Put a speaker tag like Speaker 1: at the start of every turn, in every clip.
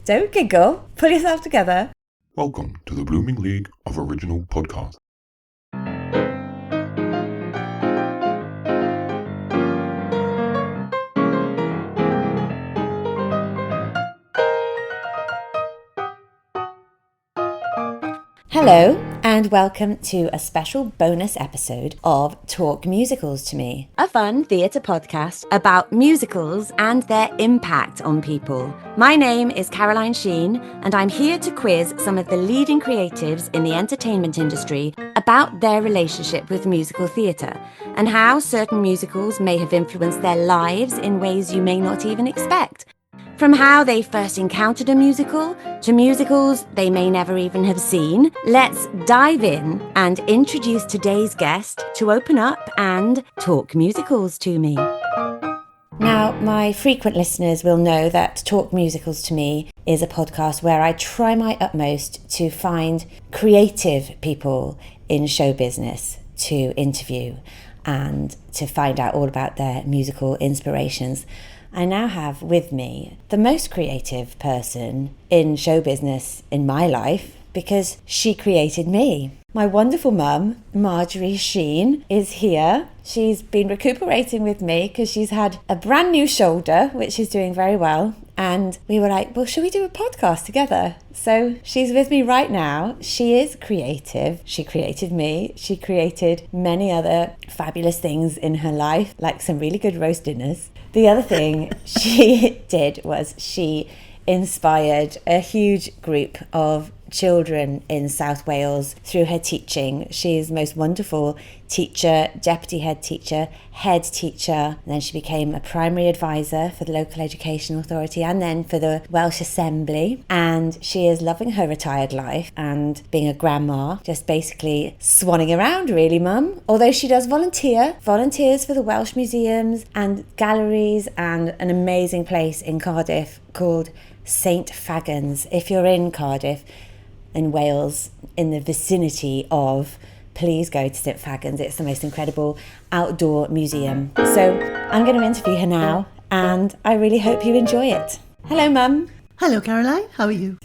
Speaker 1: Don't giggle. Pull yourself together.
Speaker 2: Welcome to the Blooming League of Original Podcasts.
Speaker 1: Hello, and welcome to a special bonus episode of Talk Musicals to Me, a fun theatre podcast about musicals and their impact on people. My name is Marjorie Sheen, and I'm here to quiz some of the leading creatives in the entertainment industry about their relationship with musical theatre and how certain musicals may have influenced their lives in ways you may not even expect. From how they first encountered a musical to musicals they may never even have seen, let's dive in and introduce today's guest to open up and talk musicals to me. Now, my frequent listeners will know that Talk Musicals to Me is a podcast where I try my utmost to find creative people in show business to interview and to find out all about their musical inspirations. I now have with me the most creative person in show business in my life because she created me. My wonderful mum, Marjorie Sheen, is here. She's been recuperating with me because she's had a brand new shoulder, which is doing very well. And we were like, well, should we do a podcast together? So she's with me right now. She is creative. She created me. She created many other fabulous things in her life, like some really good roast dinners. The other thing she did was she inspired a huge group of children in South Wales through her teaching. She is the most wonderful teacher, deputy head teacher, and then she became a primary advisor for the local education authority and then for the Welsh Assembly. And she is loving her retired life and being a grandma, just basically swanning around really, mum. Although she does volunteers for the Welsh museums and galleries and an amazing place in Cardiff called St Fagans. If you're in Cardiff in Wales, in the vicinity of, please go to St Fagans. It's the most incredible outdoor museum. So I'm going to interview her now and I really hope you enjoy it. Hello, Mum.
Speaker 3: Hello, Caroline. How are you?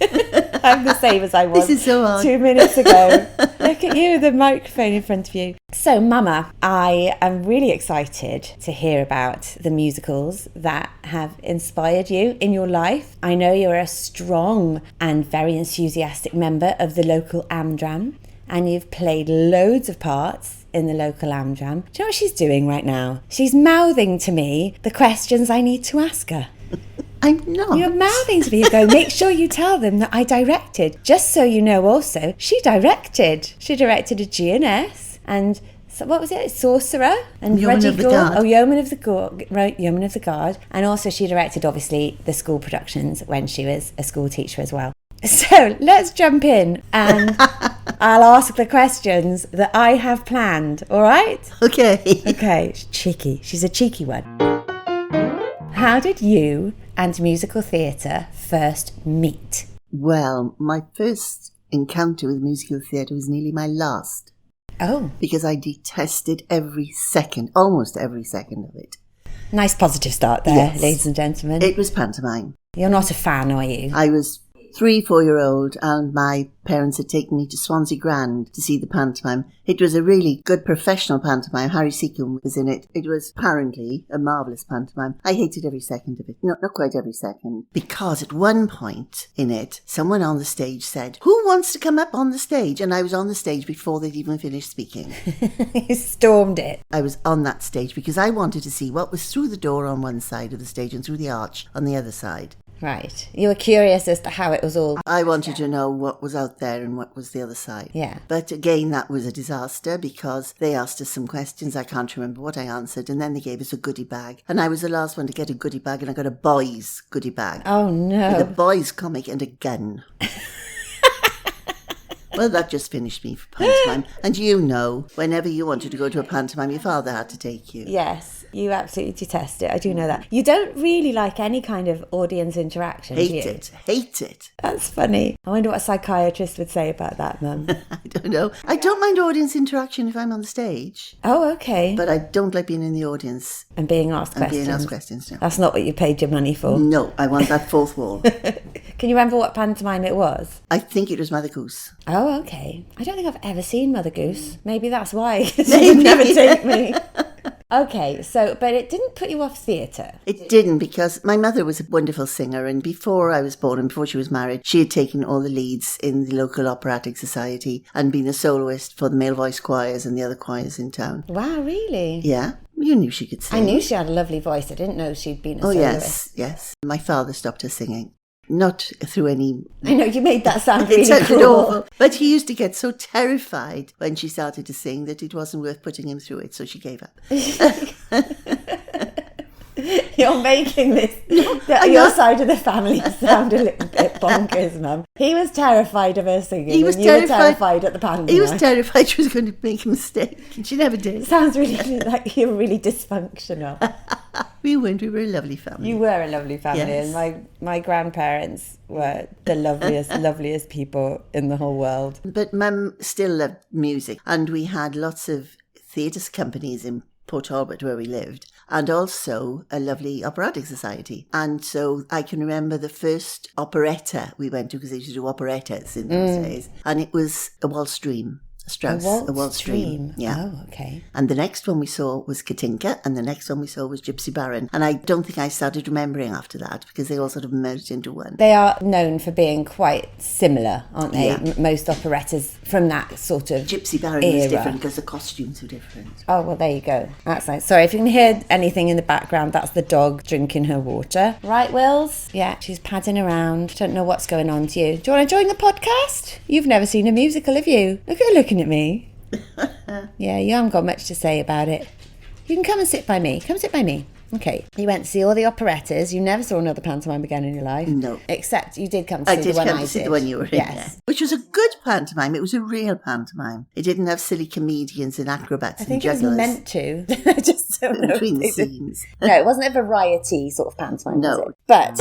Speaker 1: I'm the same as I was
Speaker 3: This is so odd.
Speaker 1: 2 minutes ago. Look at you, the microphone in front of you. So, Mama, I am really excited to hear about the musicals that have inspired you in your life. I know you're a strong and very enthusiastic member of the local Am-dram, and you've played loads of parts in the local Am-dram. Do you know what she's doing right now? She's mouthing to me the questions I need to ask her.
Speaker 3: I'm not.
Speaker 1: You're mouthing to me. You go, make sure you tell them that I directed. Just so you know also, she directed. She directed a G&S and so what was it? Sorcerer and
Speaker 3: Yeoman of the Guard.
Speaker 1: Oh, Yeoman of the Guard. Right, Yeoman of the Guard. And also she directed, obviously, the school productions when she was a school teacher as well. So let's jump in and I'll ask the questions that I have planned. All right?
Speaker 3: Okay.
Speaker 1: Okay. Cheeky. She's a cheeky one. How did you and musical theatre first meet?
Speaker 3: Well, my first encounter with musical theatre was nearly my last.
Speaker 1: Oh.
Speaker 3: Because I detested almost every second of it.
Speaker 1: Nice positive start there, yes. Ladies and gentlemen.
Speaker 3: It was pantomime.
Speaker 1: You're not a fan, are you?
Speaker 3: I was 3-4-year-old and my parents had taken me to Swansea Grand to see the pantomime. It was a really good professional pantomime. Harry Seacombe was in it. It was apparently a marvellous pantomime. I hated every second of it. Not quite every second. Because at one point in it, someone on the stage said, "Who wants to come up on the stage?" And I was on the stage before they'd even finished speaking.
Speaker 1: You stormed it.
Speaker 3: I was on that stage because I wanted to see what was through the door on one side of the stage and through the arch on the other side.
Speaker 1: Right. You were curious as to how it was all...
Speaker 3: I wanted to know what was out there and what was the other side.
Speaker 1: Yeah.
Speaker 3: But again, that was a disaster because they asked us some questions. I can't remember what I answered. And then they gave us a goodie bag. And I was the last one to get a goodie bag and I got a boys' goodie bag.
Speaker 1: Oh, no.
Speaker 3: With a boys' comic and a gun. Well, that just finished me for pantomime. And you know, whenever you wanted to go to a pantomime, your father had to take you.
Speaker 1: Yes. You absolutely detest it. I do know that. You don't really like any kind of audience interaction, do you?
Speaker 3: Hate it.
Speaker 1: That's funny. I wonder what a psychiatrist would say about that, Mum.
Speaker 3: I don't know. I don't mind audience interaction if I'm on the stage.
Speaker 1: Oh, okay.
Speaker 3: But I don't like being in the audience.
Speaker 1: And being asked questions.
Speaker 3: No.
Speaker 1: That's not what you paid your money for.
Speaker 3: No, I want that fourth wall.
Speaker 1: Can you remember what pantomime it was?
Speaker 3: I think it was Mother Goose.
Speaker 1: Oh, okay. I don't think I've ever seen Mother Goose. Maybe that's why. She would never take me. Okay, but it didn't put you off theatre?
Speaker 3: It didn't, because my mother was a wonderful singer, and before I was born and before she was married, she had taken all the leads in the local operatic society and been a soloist for the male voice choirs and the other choirs in town.
Speaker 1: Wow, really?
Speaker 3: Yeah. You knew she could sing.
Speaker 1: I knew she had a lovely voice. I didn't know she'd been a soloist.
Speaker 3: Yes. My father stopped her singing. Not through any...
Speaker 1: I know, you made that sound really
Speaker 3: sounded
Speaker 1: cruel.
Speaker 3: awful. But he used to get so terrified when she started to sing that it wasn't worth putting him through it, so she gave up.
Speaker 1: You're making this, your side of the family sound a little bit bonkers, Mum. He was terrified of her singing, you were terrified at the pantomime.
Speaker 3: He was terrified she was going to make a mistake, and she never did.
Speaker 1: Sounds really like you're really dysfunctional.
Speaker 3: We weren't. We were a lovely family.
Speaker 1: You were a lovely family,
Speaker 3: yes.
Speaker 1: And my grandparents were the loveliest people in the whole world.
Speaker 3: But Mum still loved music, and we had lots of theatre companies in Port Talbot where we lived, and also a lovely operatic society. And so I can remember the first operetta we went to, because they used to do operettas in those days, and it was a waltz dream. Strauss, a waltz dream. Yeah.
Speaker 1: Oh, okay.
Speaker 3: And the next one we saw was Katinka, and the next one we saw was Gypsy Baron. And I don't think I started remembering after that, because they all sort of merged into one.
Speaker 1: They are known for being quite similar, aren't they?
Speaker 3: Yeah.
Speaker 1: Most operettas from that sort of
Speaker 3: Gypsy Baron
Speaker 1: era.
Speaker 3: was different because the costumes were different.
Speaker 1: Oh, well, there you go. That's nice. Sorry, if you can hear anything in the background, that's the dog drinking her water. Right, Wills? Yeah, she's padding around. Don't know what's going on to you. Do you want to join the podcast? You've never seen a musical, have you? Look at her looking at me. Yeah, you haven't got much to say about it. You can come and sit by me. Come sit by me. Okay. You went to see all the operettas. You never saw another pantomime again in your life.
Speaker 3: No.
Speaker 1: Except you did come to see the one I did.
Speaker 3: I did come to see the one you were in, yes. Which was a good pantomime. It was a real pantomime. It didn't have silly comedians and acrobats and jugglers.
Speaker 1: I think it was meant to. Just so
Speaker 3: in between the scenes.
Speaker 1: No, it wasn't a variety sort of pantomime, was it? But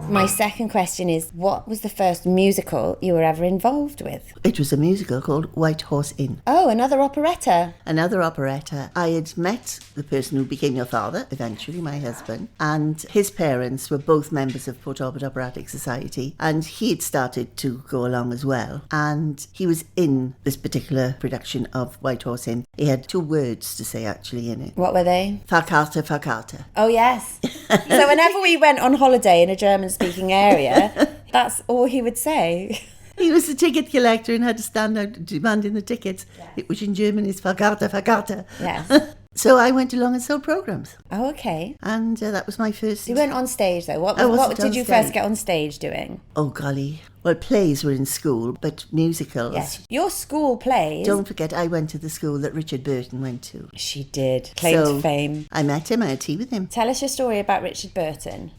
Speaker 1: my second question is, what was the first musical you were ever involved with?
Speaker 3: It was a musical called White Horse Inn.
Speaker 1: Oh, another operetta.
Speaker 3: Another operetta. I had met the person who became your father, eventually, my husband, and his parents were both members of Port Talbot Operatic Society, and he had started to go along as well. And he was in this particular production of White Horse Inn. He had 2 words to say, actually, in it.
Speaker 1: What were they?
Speaker 3: Fahrkarte, Fahrkarte.
Speaker 1: Oh, yes. So whenever we went on holiday in a German-speaking area, that's all he would say.
Speaker 3: He was a ticket collector and had to stand out demanding the tickets, which in German is Fahrkarte, Fahrkarte.
Speaker 1: Yes.
Speaker 3: So I went along and sold programmes.
Speaker 1: Oh, okay.
Speaker 3: And that was my first...
Speaker 1: You went on stage, though. What did you first get on stage doing?
Speaker 3: Oh, golly. Well, plays were in school, but musicals...
Speaker 1: Yes. Your school plays...
Speaker 3: Don't forget, I went to the school that Richard Burton went to.
Speaker 1: She did. Claim to fame.
Speaker 3: I met him. I had tea with him.
Speaker 1: Tell us your story about Richard Burton.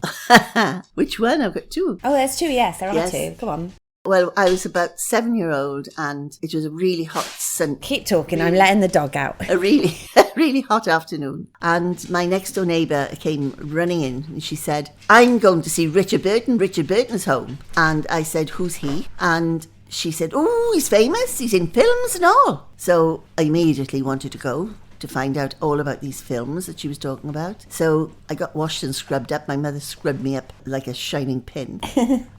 Speaker 3: Which one? I've got 2.
Speaker 1: Oh, there's 2, yes. There are 2. Come on.
Speaker 3: Well, I was about 7-year-old, and it was a really hot sun.
Speaker 1: Keep talking, I'm letting the dog out.
Speaker 3: A really hot afternoon. And my next door neighbour came running in, and she said, I'm going to see Richard Burton. Richard Burton's home. And I said, who's he? And she said, oh, he's famous. He's in films and all. So I immediately wanted to go to find out all about these films that she was talking about. So I got washed and scrubbed up. My mother scrubbed me up like a shining pin.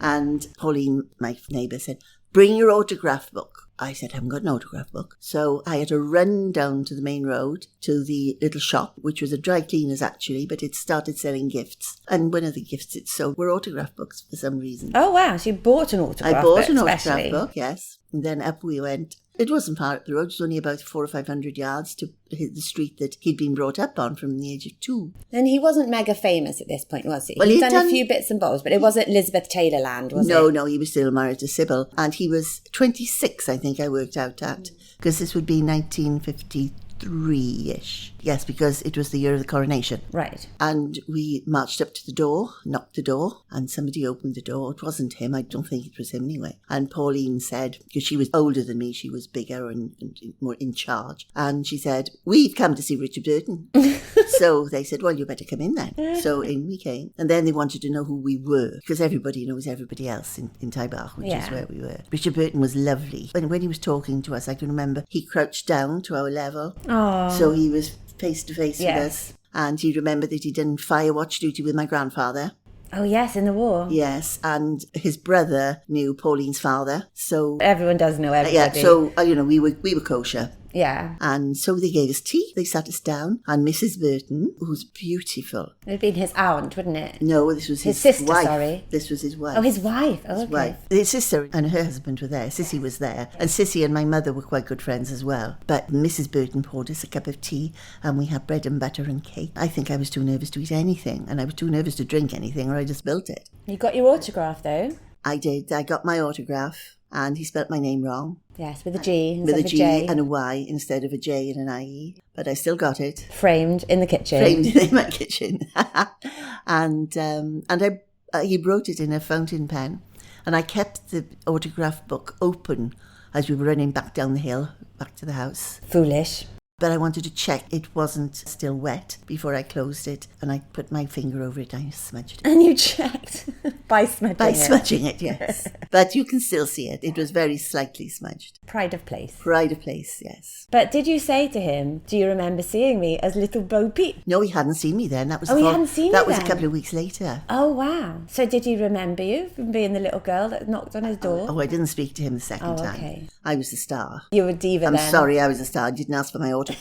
Speaker 3: And Pauline, my neighbour, said, bring your autograph book. I said, I haven't got an autograph book. So I had to run down to the main road to the little shop, which was a dry cleaners actually, but it started selling gifts. And one of the gifts it sold were autograph books for some reason.
Speaker 1: Oh, wow. So you bought an autograph book?
Speaker 3: I bought an autograph book, yes. And then up we went. It wasn't far up the road. It was only about 400 or 500 yards to the street that he'd been brought up on from the age of 2.
Speaker 1: And he wasn't mega famous at this point, was he?
Speaker 3: Well,
Speaker 1: he'd done a few bits and bobs, but it wasn't Elizabeth Taylor land, was it?
Speaker 3: No, he was still married to Sybil. And he was 26, I think I worked out at, because this would be 1953-ish. Yes, because it was the year of the coronation.
Speaker 1: Right.
Speaker 3: And we marched up to the door, knocked the door, and somebody opened the door. It wasn't him. I don't think it was him anyway. And Pauline said, because she was older than me, she was bigger and more in charge. And she said, we've come to see Richard Burton. So they said, well, you better come in then. So in we came. And then they wanted to know who we were, because everybody knows everybody else in Taibach, which is where we were. Richard Burton was lovely. When he was talking to us, I can remember he crouched down to our level.
Speaker 1: Oh.
Speaker 3: So he was face to face with us. And he remembered that he done fire watch duty with my grandfather.
Speaker 1: Oh, yes, in the war.
Speaker 3: Yes, and his brother knew Pauline's father. So
Speaker 1: everyone does know everybody.
Speaker 3: Yeah, so, we were kosher.
Speaker 1: Yeah.
Speaker 3: And so they gave us tea. They sat us down. And Mrs. Burton, who's beautiful.
Speaker 1: It would have been his aunt, wouldn't it?
Speaker 3: No, this was his
Speaker 1: sister,
Speaker 3: wife.
Speaker 1: sorry.
Speaker 3: This was his wife.
Speaker 1: Oh, his wife. Oh,
Speaker 3: his
Speaker 1: okay.
Speaker 3: wife. His sister and her husband were there. Sissy was there. And Sissy and my mother were quite good friends as well. But Mrs. Burton poured us a cup of tea and we had bread and butter and cake. I think I was too nervous to eat anything. And I was too nervous to drink anything, or I just spilt it.
Speaker 1: You got your autograph, though?
Speaker 3: I did. I got my autograph. And he spelt my name wrong.
Speaker 1: Yes, with a G instead
Speaker 3: with a
Speaker 1: of a
Speaker 3: G
Speaker 1: J.
Speaker 3: and a Y instead of a J and an IE. But I still got it.
Speaker 1: Framed in the kitchen.
Speaker 3: Framed in my kitchen. and he wrote it in a fountain pen. And I kept the autograph book open as we were running back down the hill, back to the house.
Speaker 1: Foolish.
Speaker 3: But I wanted to check it wasn't still wet before I closed it. And I put my finger over it and I smudged it.
Speaker 1: And you checked by smudging it?
Speaker 3: By smudging it, yes. But you can still see it. It was very slightly smudged.
Speaker 1: Pride of place.
Speaker 3: Pride of place, yes.
Speaker 1: But did you say to him, do you remember seeing me as little Bo Peep?
Speaker 3: No, he hadn't seen me then. That was
Speaker 1: he hadn't seen you
Speaker 3: That was
Speaker 1: then?
Speaker 3: a couple of weeks later.
Speaker 1: Oh, wow. So did he remember you from being the little girl that knocked on his door?
Speaker 3: Oh, I didn't speak to him the second time.
Speaker 1: Okay.
Speaker 3: I was the star.
Speaker 1: You were diva
Speaker 3: I'm
Speaker 1: then.
Speaker 3: sorry, I was a star. I didn't ask for my autograph.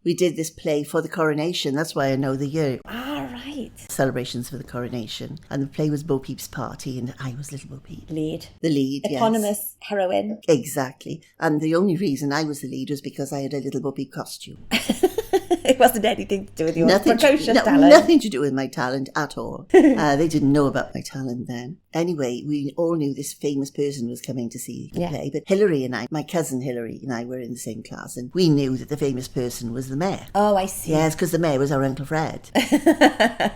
Speaker 3: We did this play for the coronation. That's why I know the year.
Speaker 1: Ah, right.
Speaker 3: Celebrations for the coronation. And the play was Bo Peep's Party, and I was little Bo Peep.
Speaker 1: Lead.
Speaker 3: The lead,
Speaker 1: Eponymous heroine.
Speaker 3: Exactly. And the only reason I was the lead was because I had a little Bo Peep costume.
Speaker 1: It wasn't anything to do with your precocious talent.
Speaker 3: Nothing to do with my talent at all. They didn't know about my talent then. Anyway, we all knew this famous person was coming to see the play. But Hilary and I, my cousin Hilary and I were in the same class. And we knew that the famous person was the mayor.
Speaker 1: Oh, I see.
Speaker 3: Yes, because the mayor was our Uncle Fred.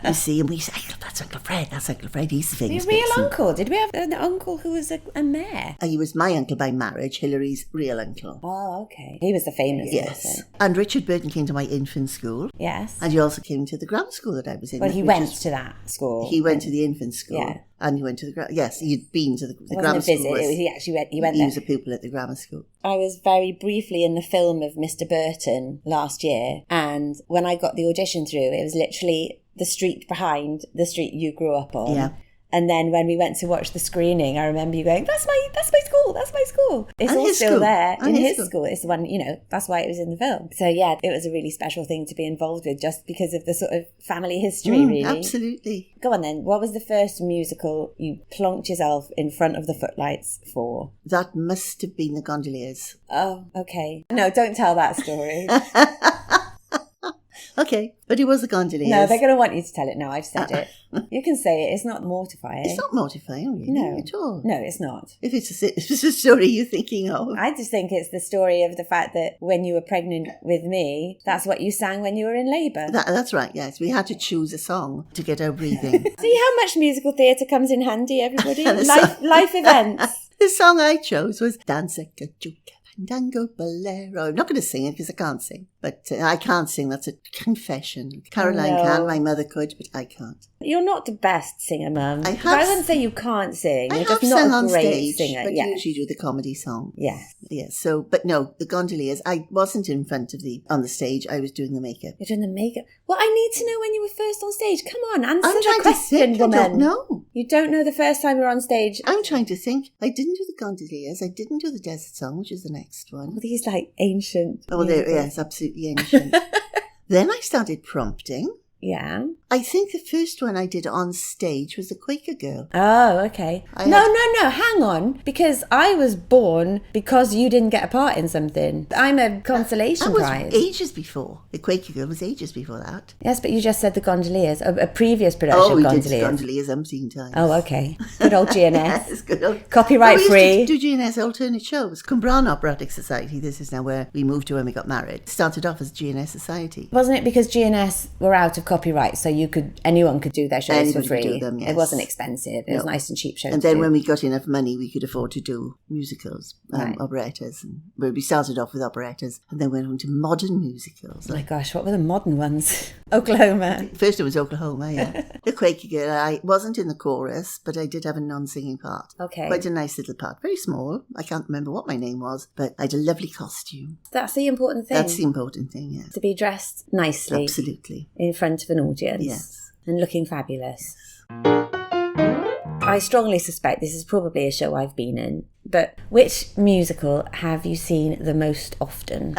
Speaker 3: You see, and we said, that's Uncle Fred. That's Uncle Fred. He's the famous person.
Speaker 1: Your real uncle? Did we have an uncle who was a mayor?
Speaker 3: He was my uncle by marriage, Hilary's real uncle.
Speaker 1: Oh, okay. He was the famous person.
Speaker 3: And Richard Burton came to my infant school.
Speaker 1: Yes.
Speaker 3: And he also came to the grammar school that I was in.
Speaker 1: Well, he went to that school.
Speaker 3: He went to the infant school.
Speaker 1: Yeah.
Speaker 3: And he went to the yes, he'd been to the
Speaker 1: It
Speaker 3: grammar
Speaker 1: wasn't a
Speaker 3: school.
Speaker 1: visit. He actually went. He went
Speaker 3: He
Speaker 1: there.
Speaker 3: was a pupil at the grammar school.
Speaker 1: I was very briefly in the film of Mr. Burton last year, and when I got the audition through, it was literally the street behind the street you grew up on.
Speaker 3: Yeah.
Speaker 1: And then when we went to watch the screening, I remember you going, that's my school, that's my school. It's
Speaker 3: and
Speaker 1: all
Speaker 3: his
Speaker 1: still
Speaker 3: school.
Speaker 1: there
Speaker 3: and
Speaker 1: in
Speaker 3: his
Speaker 1: his school. It's the one, that's why it was in the film. So yeah, it was a really special thing to be involved with just because of the sort of family history, really.
Speaker 3: Absolutely.
Speaker 1: Go on then. What was the first musical you plonked yourself in front of the footlights for?
Speaker 3: That must have been the Gondoliers.
Speaker 1: Oh, okay. No, don't tell that story.
Speaker 3: Okay, but it was the Gondoliers.
Speaker 1: No, they're going to want you to tell it now. I've said it. You can say it. It's not mortifying.
Speaker 3: It's not mortifying, really,
Speaker 1: No.
Speaker 3: at all.
Speaker 1: No, it's not.
Speaker 3: If it's a story you're thinking of.
Speaker 1: I just think it's the story of the fact that when you were pregnant with me, that's what you sang when you were in labour.
Speaker 3: That's right, yes. We had to choose a song to get our breathing.
Speaker 1: See how much musical theatre comes in handy, everybody?
Speaker 3: The
Speaker 1: life events.
Speaker 3: The song I chose was Danza Cachuca Fandango Bolero. I'm not going to sing it because I can't sing. But I can't sing. That's a confession. Caroline can, my mother could, but I can't.
Speaker 1: You're not the best singer, Mum.
Speaker 3: I
Speaker 1: wouldn't say you can't sing. You're
Speaker 3: I
Speaker 1: just
Speaker 3: have
Speaker 1: not
Speaker 3: sung
Speaker 1: a
Speaker 3: on
Speaker 1: great
Speaker 3: stage,
Speaker 1: singer.
Speaker 3: but
Speaker 1: Yeah.
Speaker 3: usually do the comedy song.
Speaker 1: Yes.
Speaker 3: Yes. So, but no, the Gondoliers. I wasn't in front of on the stage. I was doing the makeup.
Speaker 1: You're doing the makeup. Well, I need to know when you were first on stage. Come on, answer
Speaker 3: I'm
Speaker 1: the
Speaker 3: trying
Speaker 1: question,
Speaker 3: to think.
Speaker 1: woman.
Speaker 3: I don't know.
Speaker 1: You don't know the first time you were on stage.
Speaker 3: I'm trying to think. I didn't do the Gondoliers. I didn't do the Desert Song, which is the next one.
Speaker 1: All these like ancient.
Speaker 3: Oh, yes, absolutely ancient. Then I started prompting.
Speaker 1: Yeah.
Speaker 3: I think the first one I did on stage was the Quaker Girl.
Speaker 1: Oh, okay. No, hang on. Because I was born because you didn't get a part in something. I'm a consolation
Speaker 3: That was
Speaker 1: prize.
Speaker 3: ages before. The Quaker Girl was ages before that.
Speaker 1: Yes, but you just said the Gondoliers, a previous production
Speaker 3: Oh, we
Speaker 1: of
Speaker 3: did
Speaker 1: Gondoliers.
Speaker 3: Gondoliers umpteen times.
Speaker 1: Oh, okay. Good old GNS.
Speaker 3: Yes, good old.
Speaker 1: Copyright
Speaker 3: we
Speaker 1: free.
Speaker 3: used to do GNS alternate shows. Cumbrawn Operatic Society. This is now where we moved to when we got married. Started off as GNS Society.
Speaker 1: Wasn't it because GNS were out of copyright, so you anyone could do their shows
Speaker 3: Anybody
Speaker 1: for free.
Speaker 3: could do them, yes.
Speaker 1: It wasn't expensive. It was nice and cheap shows.
Speaker 3: And then when we got enough money, we could afford to do musicals, operettas. We started off with operettas and then went on to modern musicals.
Speaker 1: Oh my gosh, what were the modern ones? Oklahoma.
Speaker 3: First it was Oklahoma, yeah. The Quaker Girl. I wasn't in the chorus, but I did have a non-singing part.
Speaker 1: Okay.
Speaker 3: Quite a nice little part. Very small. I can't remember what my name was, but I had a lovely costume.
Speaker 1: That's the important thing.
Speaker 3: That's the important thing, yes.
Speaker 1: To be dressed nicely.
Speaker 3: Absolutely.
Speaker 1: In front of an audience.
Speaker 3: Yes.
Speaker 1: And looking fabulous. I strongly suspect this is probably a show I've been in, but which musical have you seen the most often?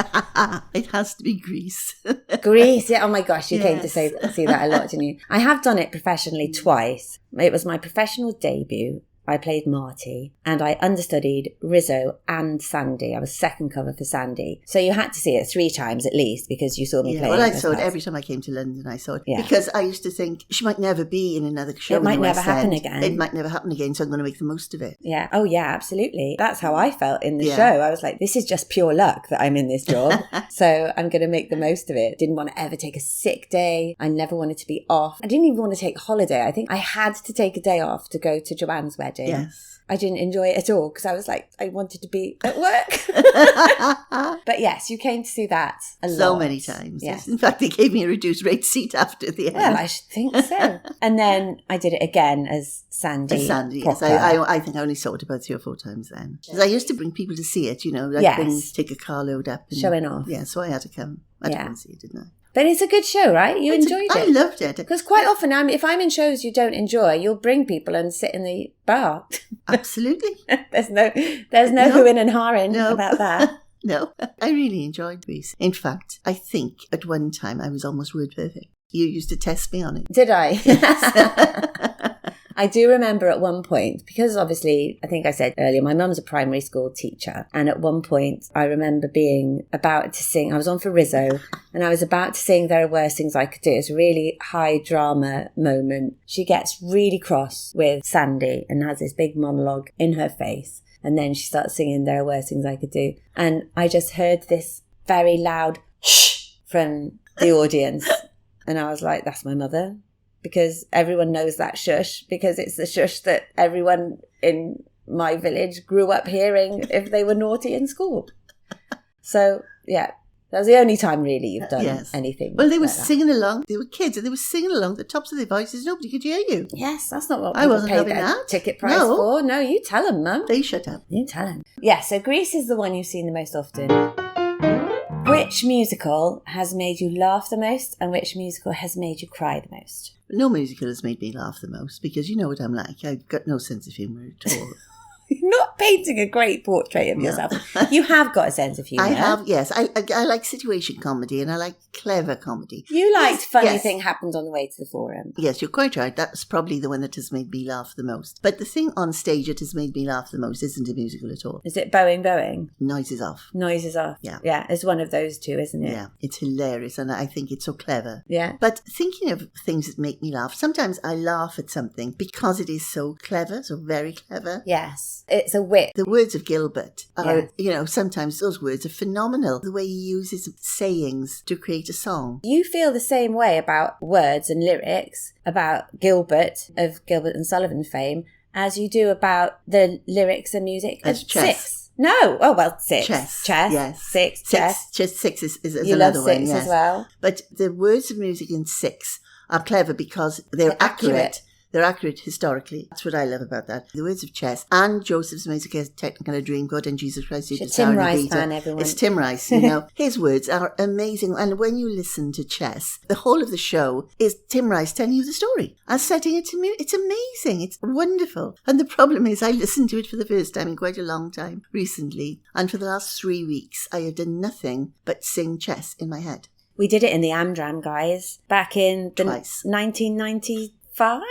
Speaker 3: It has to be Grease.
Speaker 1: Grease, yeah. Oh my gosh, you came to see that a lot, didn't you? I have done it professionally twice. It was my professional debut. I played Marty and I understudied Rizzo and Sandy. I was second cover for Sandy. So you had to see it 3 times at least because you saw me play it.
Speaker 3: Well, I saw it every time I came to London. I saw it because I used to think she might never be in another show.
Speaker 1: It might never happen again.
Speaker 3: It might never happen again, so I'm going to make the most of it.
Speaker 1: Yeah. Oh, yeah, absolutely. That's how I felt in the show. I was like, this is just pure luck that I'm in this job. So I'm going to make the most of it. Didn't want to ever take a sick day. I never wanted to be off. I didn't even want to take holiday. I think I had to take a day off to go to Joanne's wedding.
Speaker 3: Yes.
Speaker 1: I didn't enjoy it at all because I was like, I wanted to be at work. But yes, you came to see that a lot.
Speaker 3: So many times.
Speaker 1: Yes.
Speaker 3: In fact, they gave me a reduced rate seat after the end.
Speaker 1: Well, I should think so. And then I did it again as Sandy.
Speaker 3: As Sandy, yes. I think I only saw it about 3 or 4 times then. Because I used to bring people to see it, take a carload up. And,
Speaker 1: showing off.
Speaker 3: Yeah, so I had to come. I had to come and see it, didn't I?
Speaker 1: But it's a good show, right? You enjoyed it.
Speaker 3: I loved it.
Speaker 1: Because quite often, if I'm in shows you don't enjoy, you'll bring people and sit in the bar.
Speaker 3: Absolutely.
Speaker 1: There's no hooing and hawing about that.
Speaker 3: No, I really enjoyed Grease. In fact, I think at one time I was almost word perfect. You used to test me on it.
Speaker 1: Did I? Yes. I do remember at one point, because obviously, I think I said earlier, my mum's a primary school teacher. And at one point, I remember being about to sing. I was on for Rizzo and I was about to sing There Were Things I Could Do. It's a really high drama moment. She gets really cross with Sandy and has this big monologue in her face. And then she starts singing There Were Things I Could Do. And I just heard this very loud shh from the audience. And I was like, that's my mother. Because everyone knows that shush, because it's the shush that everyone in my village grew up hearing if they were naughty in school. So, yeah, that was the only time really you've done anything.
Speaker 3: Well, they were singing along. They were kids and they were singing along at the tops of their voices. Nobody could hear you.
Speaker 1: Yes, that's not what people paid their ticket price for. No, you tell them, Mum.
Speaker 3: They shut up.
Speaker 1: You tell them. Yeah, so Grease is the one you've seen the most often. Which musical has made you laugh the most and which musical has made you cry the most?
Speaker 3: No musical has made me laugh the most because you know what I'm like. I've got no sense of humour at all.
Speaker 1: You're not painting a great portrait of yourself. You have got a sense of humour.
Speaker 3: I have, yes. I like situation comedy and I like clever comedy.
Speaker 1: You liked Funny Thing Happened on the Way to the Forum.
Speaker 3: Yes, you're quite right. That's probably the one that has made me laugh the most. But the thing on stage that has made me laugh the most isn't a musical at all.
Speaker 1: Is it Boeing?
Speaker 3: Noises Off.
Speaker 1: Noises Off.
Speaker 3: Yeah.
Speaker 1: Yeah, it's one of those two, isn't it?
Speaker 3: Yeah, it's hilarious and I think it's so clever.
Speaker 1: Yeah.
Speaker 3: But thinking of things that make me laugh, sometimes I laugh at something because it is so clever, so very clever.
Speaker 1: Yes, it's a wit.
Speaker 3: The words of Gilbert are, sometimes those words are phenomenal. The way he uses sayings to create a song.
Speaker 1: You feel the same way about words and lyrics, about Gilbert of Gilbert and Sullivan fame, as you do about the lyrics and music of Six. No. Oh, well, Six.
Speaker 3: Chess.
Speaker 1: Yes. Six. Chess.
Speaker 3: Six is
Speaker 1: you
Speaker 3: another
Speaker 1: love
Speaker 3: one.
Speaker 1: Six
Speaker 3: yes.
Speaker 1: as well.
Speaker 3: But the words of music in Six are clever because they're accurate. They're accurate historically. That's what I love about that. The words of Chess and Joseph's Music is Technicolor Dreamcoat and Jesus Christ.
Speaker 1: It's a Tim Rice fan, everyone.
Speaker 3: It's Tim Rice, His words are amazing. And when you listen to Chess, the whole of the show is Tim Rice telling you the story and setting it to music. It's amazing. It's wonderful. And the problem is I listened to it for the first time in quite a long time recently. And for the last 3 weeks, I have done nothing but sing Chess in my head.
Speaker 1: We did it in the Am-dram, guys, back in the 1995.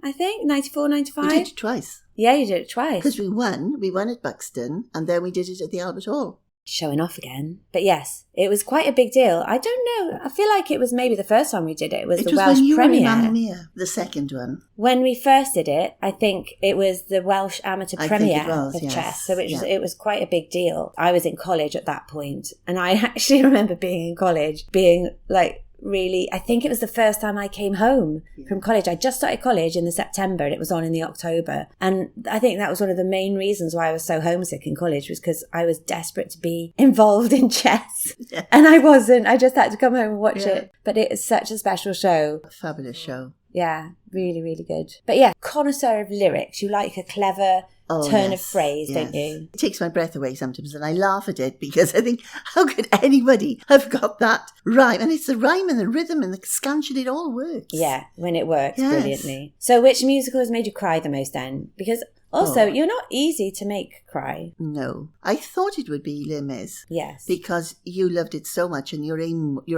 Speaker 1: I think, 94, 95.
Speaker 3: We did it twice.
Speaker 1: Yeah, you did it twice.
Speaker 3: Because we won at Buxton, and then we did it at the Albert Hall.
Speaker 1: Showing off again. But yes, it was quite a big deal. I don't know. I feel like it was maybe the first time we did it. It was the Welsh premiere.
Speaker 3: Mamma Mia, the second one.
Speaker 1: When we first did it, I think it was the Welsh amateur premiere of chess. So it was quite a big deal. I was in college at that point, and I actually remember being in college, being like really, I think it was the first time I came home from college. I just started college in the September and it was on in the October. And I think that was one of the main reasons why I was so homesick in college, was because I was desperate to be involved in chess.
Speaker 3: Yeah.
Speaker 1: And I wasn't. I just had to come home and watch it. But it is such a special show.
Speaker 3: A fabulous show.
Speaker 1: Yeah, really, really good. But yeah, connoisseur of lyrics. You like a clever turn of phrase, don't you?
Speaker 3: It takes my breath away sometimes, and I laugh at it because I think, how could anybody have got that rhyme? And it's the rhyme and the rhythm and the scansion, it all works.
Speaker 1: Yeah, when it works brilliantly. So which musical has made you cry the most then? Because also, you're not easy to make cry.
Speaker 3: No. I thought it would be Les Mis.
Speaker 1: Yes.
Speaker 3: Because you loved it so much and your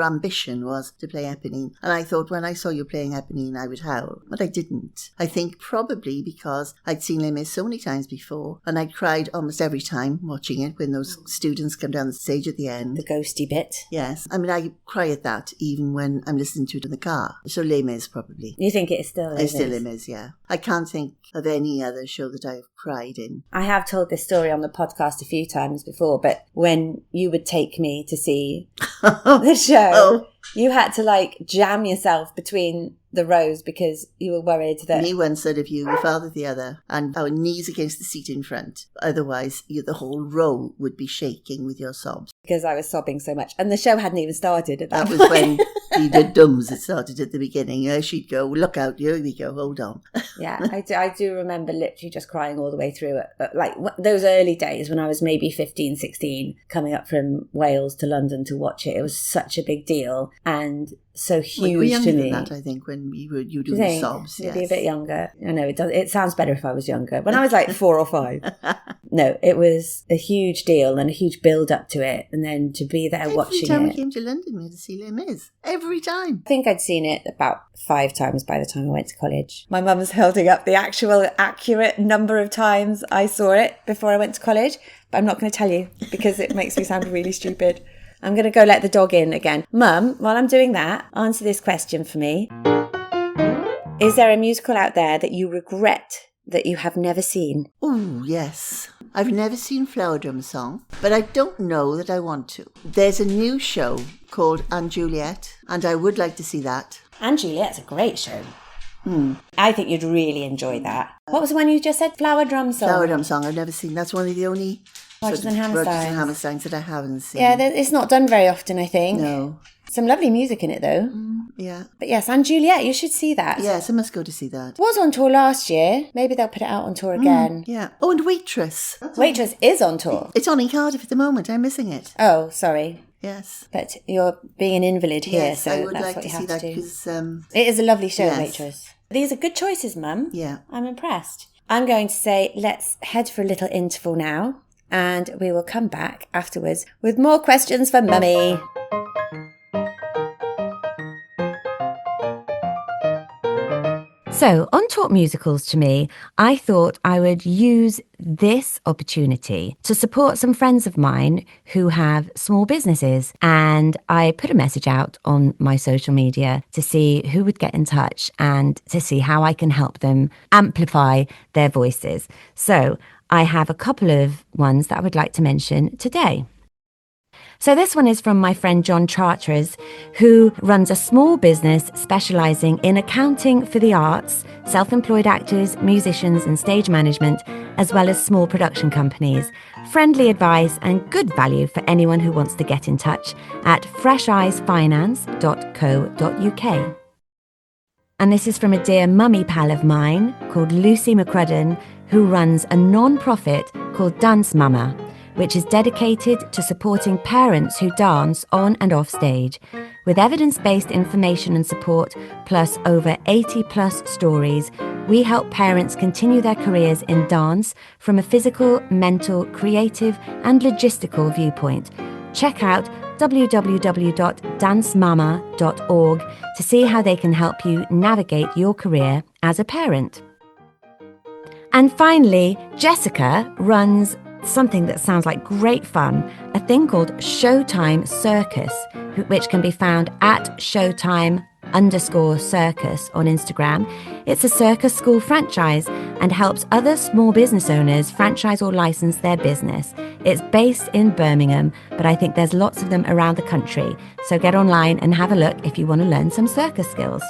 Speaker 3: ambition was to play Eponine. And I thought when I saw you playing Eponine, I would howl. But I didn't. I think probably because I'd seen Les Mis so many times before and I'd cried almost every time watching it when those students come down the stage at the end.
Speaker 1: The ghosty bit.
Speaker 3: Yes. I mean, I cry at that even when I'm listening to it in the car. So Les Mis probably.
Speaker 1: You think it is still Les Mis?
Speaker 3: It's still Les Mis, yeah. I can't think of any other show that I've cried in.
Speaker 1: I have told this story on the podcast a few times before, but when you would take me to see the show, you had to jam yourself between the rows because you were worried that...
Speaker 3: Me one side of you, your father the other, and our knees against the seat in front. Otherwise, the whole row would be shaking with your sobs.
Speaker 1: Because I was sobbing so much. And the show hadn't even started at that point.
Speaker 3: That was when the dums had started at the beginning. She'd go, look out, here we go, hold on.
Speaker 1: Yeah, I do remember literally just crying all the way through it. But those early days when I was maybe 15, 16, coming up from Wales to London to watch it, it was such a big deal. And so huge
Speaker 3: we were younger
Speaker 1: to me.
Speaker 3: Than that, I think, when you do the sobs.
Speaker 1: Maybe a bit younger. I know it sounds better if I was younger. When I was 4 or 5. No, it was a huge deal and a huge build up to it, and then to be there watching it.
Speaker 3: Every time we came to London, we had to see Les Mis. Every time.
Speaker 1: I think I'd seen it about 5 times by the time I went to college. My mum was holding up the actual accurate number of times I saw it before I went to college, but I'm not going to tell you because it makes me sound really stupid. I'm going to go let the dog in again. Mum, while I'm doing that, answer this question for me. Is there a musical out there that you regret that you have never seen?
Speaker 3: Oh, yes. I've never seen Flower Drum Song, but I don't know that I want to. There's a new show called Anne Juliet, and I would like to see that.
Speaker 1: Anne Juliet's a great show. I think you'd really enjoy that. What was the one you just said? Flower Drum Song?
Speaker 3: Flower Drum Song, I've never seen. That's one of the only...
Speaker 1: Rodgers and
Speaker 3: Hammersteins that I haven't seen.
Speaker 1: Yeah, it's not done very often, I think.
Speaker 3: No.
Speaker 1: Some lovely music in it, though.
Speaker 3: Yeah.
Speaker 1: But yes, Anne Juliet, you should see that.
Speaker 3: Yes, I must go to see that.
Speaker 1: It was on tour last year. Maybe they'll put it out on tour again.
Speaker 3: Yeah. Oh, and Waitress.
Speaker 1: Waitress is on tour.
Speaker 3: It's on in Cardiff at the moment. I'm missing it.
Speaker 1: Oh, sorry.
Speaker 3: Yes.
Speaker 1: But you're being an invalid here,
Speaker 3: yes,
Speaker 1: so
Speaker 3: I would
Speaker 1: that's
Speaker 3: like
Speaker 1: what
Speaker 3: to
Speaker 1: you
Speaker 3: see
Speaker 1: have
Speaker 3: that
Speaker 1: to do.
Speaker 3: because,
Speaker 1: it is a lovely show,
Speaker 3: yes.
Speaker 1: Waitress. These are good choices, Mum.
Speaker 3: Yeah.
Speaker 1: I'm impressed. I'm going to say let's head for a little interval now, and we will come back afterwards with more questions for Mummy. So, on Talk Musicals to Me, I thought I would use this opportunity to support some friends of mine who have small businesses. And I put a message out on my social media to see who would get in touch and to see how I can help them amplify their voices. So, I have a couple of ones that I would like to mention today. So this one is from my friend John Chartres, who runs a small business specialising in accounting for the arts, self-employed actors, musicians and stage management, as well as small production companies. Friendly advice and good value for anyone who wants to get in touch at fresheyesfinance.co.uk. And this is from a dear mummy pal of mine called Lucy McCrudden, who runs a non-profit called Dance Mama, which is dedicated to supporting parents who dance on and off stage. With evidence-based information and support, plus over 80+ stories, we help parents continue their careers in dance from a physical, mental, creative and logistical viewpoint. Check out www.dancemama.org to see how they can help you navigate your career as a parent. And finally, Jessica runs something that sounds like great fun, a thing called Showtime Circus, which can be found at Showtime am_circus on Instagram. It's a circus school franchise and helps other small business owners franchise or license their business. It's based in Birmingham, but I think there's lots of them around the country. So get online and have a look if you want to learn some circus skills.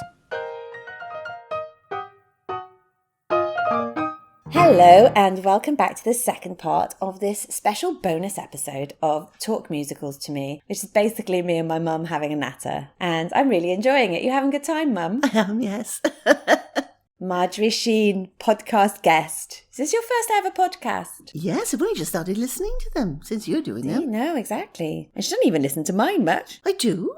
Speaker 1: Hello and welcome back to the second part of this special bonus episode of Talk Musicals to Me, which is basically me and my mum having a natter. And I'm really enjoying it. You having a good time, Mum?
Speaker 3: I am, yes.
Speaker 1: Marjorie Sheen, podcast guest. Is this your first ever podcast?
Speaker 3: Yes, I've only just started listening to them since you're doing them.
Speaker 1: No, exactly. And she doesn't even listen to mine much.
Speaker 3: I do.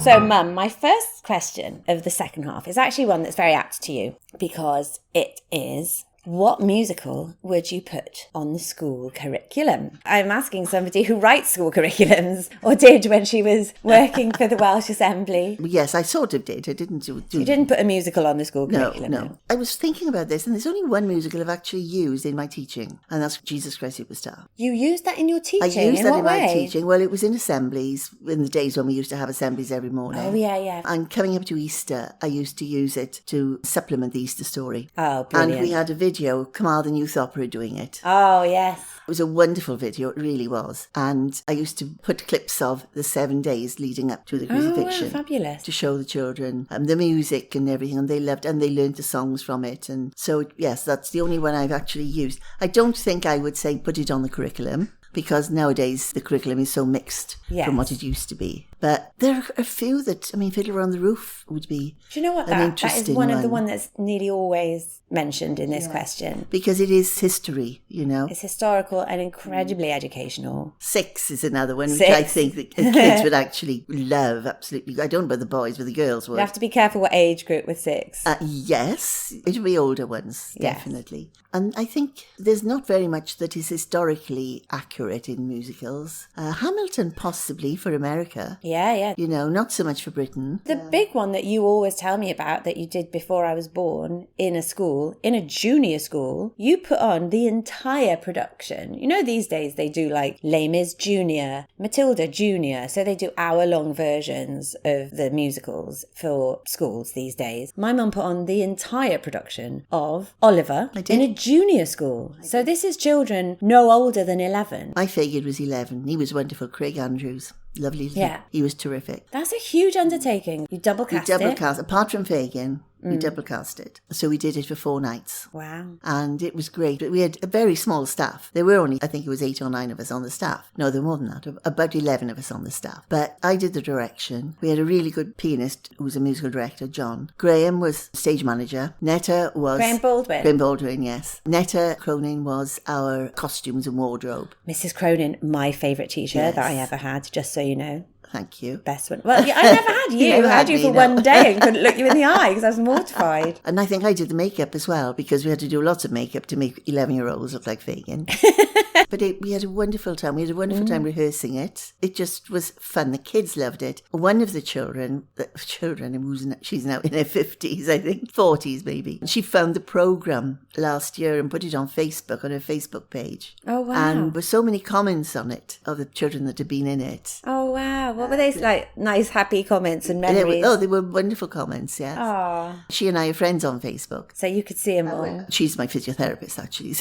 Speaker 1: So, Mum, my first question of the second half is actually one that's very apt to you because it is, what musical would you put on the school curriculum? I'm asking somebody who writes school curriculums or did when she was working for the Welsh Assembly.
Speaker 3: Yes, I sort of did. I didn't do...
Speaker 1: You didn't put a musical on the school curriculum?
Speaker 3: No. I was thinking about this, and there's only one musical I've actually used in my teaching, and that's Jesus Christ Superstar.
Speaker 1: You used that in your teaching?
Speaker 3: I used that in my
Speaker 1: way?
Speaker 3: teaching. Well, it was in assemblies, in the days when we used to have assemblies every morning.
Speaker 1: Oh, yeah.
Speaker 3: And coming up to Easter, I used to use it to supplement the Easter story.
Speaker 1: Oh, brilliant.
Speaker 3: And we had a video, Carmarthen Youth Opera doing it.
Speaker 1: Oh, yes.
Speaker 3: It was a wonderful video, it really was. And I used to put clips of the 7 days leading up to the crucifixion.
Speaker 1: Oh, wow, fabulous.
Speaker 3: To show the children the music and everything, and they loved, and they learned the songs from it. And so, yes, that's the only one I've actually used. I don't think I would say put it on the curriculum, because nowadays the curriculum is so mixed from what it used to be. But there are a few that, Fiddler on the Roof would be.
Speaker 1: Do you know what? That is one of the one that's nearly always mentioned in this question.
Speaker 3: Because it is history,
Speaker 1: It's historical and incredibly educational.
Speaker 3: Six is another one, which I think the kids would actually love, absolutely. I don't know about the boys, but the girls would.
Speaker 1: You have to be careful what age group with 6.
Speaker 3: Yes, it would be older ones, definitely. Yes. And I think there's not very much that is historically accurate in musicals. Hamilton, possibly, for America.
Speaker 1: Yeah.
Speaker 3: Not so much for Britain.
Speaker 1: The big one that you always tell me about that you did before I was born in a school, in a junior school, you put on the entire production. These days they do like Les Mis Junior, Matilda Junior, so they do hour-long versions of the musicals for schools these days. My mum put on the entire production of Oliver in a junior school. So this is children no older than 11.
Speaker 3: My favourite was 11. He was wonderful, Craig Andrews. Lovely.
Speaker 1: Yeah.
Speaker 3: He was terrific.
Speaker 1: That's a huge undertaking. You double cast it?
Speaker 3: We double cast. Apart from Fagin, we double cast it. So we did it for 4 nights.
Speaker 1: Wow.
Speaker 3: And it was great. But we had a very small staff. There were only, I think it was 8 or 9 of us on the staff. No, there were more than that. About 11 of us on the staff. But I did the direction. We had a really good pianist who was a musical director, John. Graham was stage manager. Netta was...
Speaker 1: Graham Baldwin.
Speaker 3: Graham Baldwin, yes. Netta Cronin was our costumes and wardrobe.
Speaker 1: Mrs. Cronin, my favourite teacher that I ever had, just so you know.
Speaker 3: Thank you.
Speaker 1: Best one. Well, I never had you. I had you for one day and couldn't look you in the eye because I was mortified.
Speaker 3: And I think I did the makeup as well because we had to do lots of makeup to make 11-year-olds look like Fagin. But we had a wonderful time. We had a wonderful time rehearsing it. It just was fun. The kids loved it. One of the children, she's now in her 50s, I think, 40s maybe. She found the programme last year and put it on Facebook, on her Facebook page.
Speaker 1: Oh, wow.
Speaker 3: And there were so many comments on it of the children that had been in it.
Speaker 1: Oh, wow. What were they, like, nice, happy comments and memories?
Speaker 3: They were wonderful comments, yes.
Speaker 1: Oh.
Speaker 3: She and I are friends on Facebook.
Speaker 1: So you could see them all.
Speaker 3: She's my physiotherapist, actually.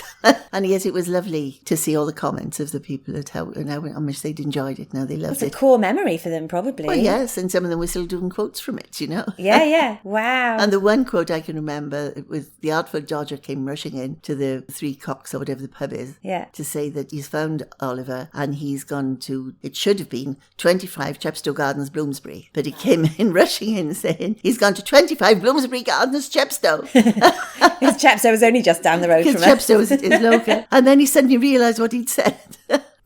Speaker 3: And yes, it was lovely to see all the comments of the people at how much they'd enjoyed it. Now they loved it.
Speaker 1: It's a core memory for them, probably.
Speaker 3: Well, yes, and some of them were still doing quotes from it,
Speaker 1: Yeah. Wow.
Speaker 3: And the one quote I can remember, it was the Artful Dodger came rushing in to the Three Cocks or whatever the pub is, to say that he's found Oliver and he's gone to, it should have been 25 Chepstow Gardens, Bloomsbury, but he came in rushing in saying he's gone to 25 Bloomsbury Gardens, Chepstow.
Speaker 1: Because Chepstow was only just down the road from us.
Speaker 3: Chepstow is local. And then he suddenly realised what he'd said.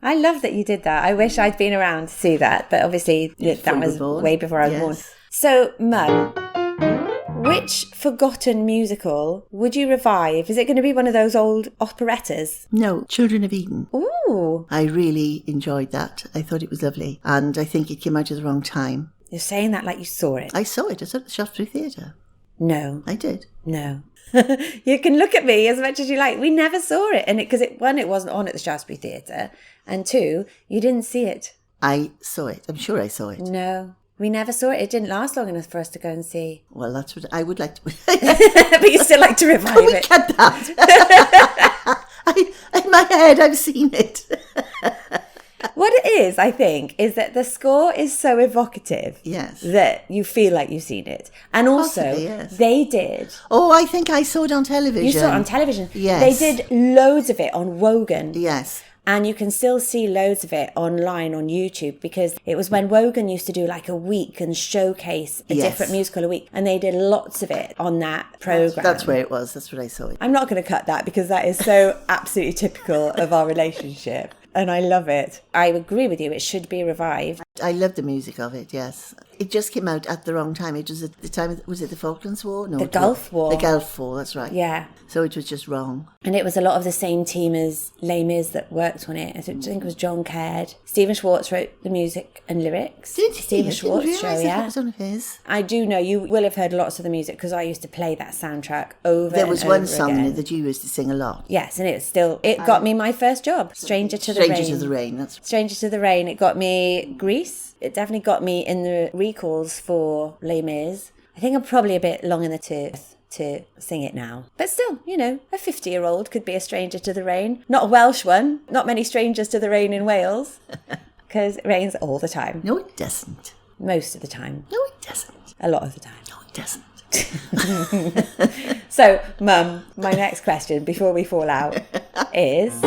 Speaker 1: I love that you did that. I wish I'd been around to see that, but obviously that was way before I was born. So, Mum, which forgotten musical would you revive? Is it going to be one of those old operettas?
Speaker 3: No, Children of Eden.
Speaker 1: Ooh.
Speaker 3: I really enjoyed that. I thought it was lovely. And I think it came out at the wrong time.
Speaker 1: You're saying that like you saw it.
Speaker 3: I saw it. I saw it at the Shaftesbury Theatre.
Speaker 1: No.
Speaker 3: I did.
Speaker 1: No. You can look at me as much as you like. We never saw it. And because it wasn't on at the Shaftesbury Theatre. And 2, you didn't see it.
Speaker 3: I saw it. I'm sure I saw it.
Speaker 1: No. We never saw it. It didn't last long enough for us to go and see.
Speaker 3: Well, that's what I would like to...
Speaker 1: But you still like to revive
Speaker 3: Can we
Speaker 1: it.
Speaker 3: get that? In my head, I've seen it.
Speaker 1: What it is, I think, is that the score is so evocative.
Speaker 3: Yes.
Speaker 1: That you feel like you've seen it. And also,
Speaker 3: Possibly, yes.
Speaker 1: they did.
Speaker 3: Oh, I think I saw it on television.
Speaker 1: You saw it on television.
Speaker 3: Yes.
Speaker 1: They did loads of it on Wogan.
Speaker 3: Yes.
Speaker 1: And you can still see loads of it online on YouTube, because it was when Wogan used to do like a week and showcase a different musical a week. And they did lots of it on that programme.
Speaker 3: That's where it was. That's what I saw it.
Speaker 1: I'm not going to cut that because that is so absolutely typical of our relationship. And I love it. I agree with you. It should be revived.
Speaker 3: I love the music of it, yes. It just came out at the wrong time. It was at the time, was it the Falklands War? No,
Speaker 1: The Gulf War.
Speaker 3: The Gulf War, that's right.
Speaker 1: Yeah.
Speaker 3: So it was just wrong.
Speaker 1: And it was a lot of the same team as Les Mis that worked on it. I think it was John Caird. Stephen Schwartz wrote the music and lyrics.
Speaker 3: Did he?
Speaker 1: Stephen
Speaker 3: I
Speaker 1: Schwartz
Speaker 3: didn't
Speaker 1: show,
Speaker 3: realise
Speaker 1: yeah.
Speaker 3: that was one of his.
Speaker 1: I do know you will have heard lots of the music because I used to play that soundtrack over
Speaker 3: There was
Speaker 1: and
Speaker 3: one
Speaker 1: over
Speaker 3: song
Speaker 1: again.
Speaker 3: in it that you used to sing a lot.
Speaker 1: Yes, and it got me my first job, Stranger to the Rain.
Speaker 3: Stranger to the Rain, that's
Speaker 1: Stranger to the Rain. It got me Grease. It definitely got me in the recalls for Les Mis. I think I'm probably a bit long in the tooth to sing it now. But still, you know, a 50-year-old could be a stranger to the rain. Not a Welsh one. Not many strangers to the rain in Wales. Because it rains all the time.
Speaker 3: No, it doesn't.
Speaker 1: Most of the time.
Speaker 3: No, it doesn't.
Speaker 1: A lot of the time.
Speaker 3: No, it doesn't.
Speaker 1: So, Mum, my next question before we fall out is